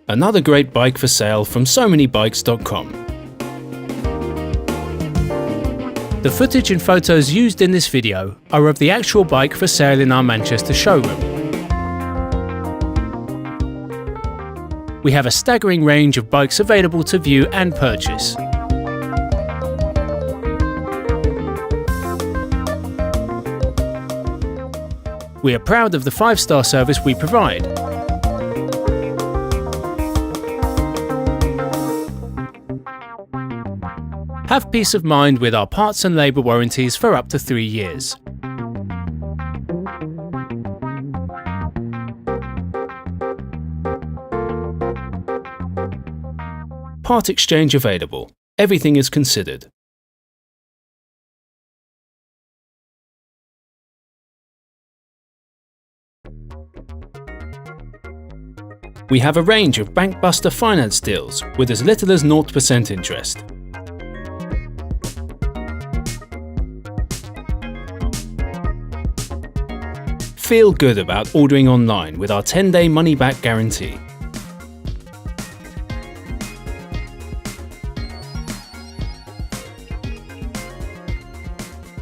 Another great bike for sale from SoManyBikes.com. The footage and photos used in this video are of the actual bike for sale in our Manchester showroom. We have a staggering range of bikes available to view and purchase. We are proud of the 5-star service we provide. Have peace of mind with our parts and labour warranties for up to 3 years. Part exchange available. Everything is considered. We have a range of bankbuster finance deals with as little as 0% interest. Feel good about ordering online with our 10-day money-back guarantee.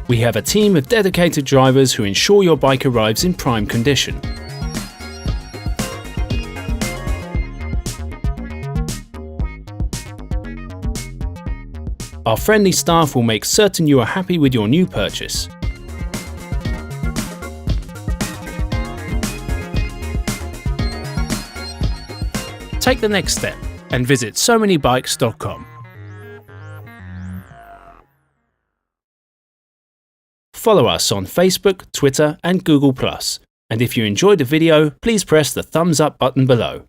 We have a team of dedicated drivers who ensure your bike arrives in prime condition. Our friendly staff will make certain you are happy with your new purchase. Take the next step and visit SoManyBikes.com. Follow us on Facebook, Twitter and Google+. And if you enjoyed the video, please press the thumbs up button below.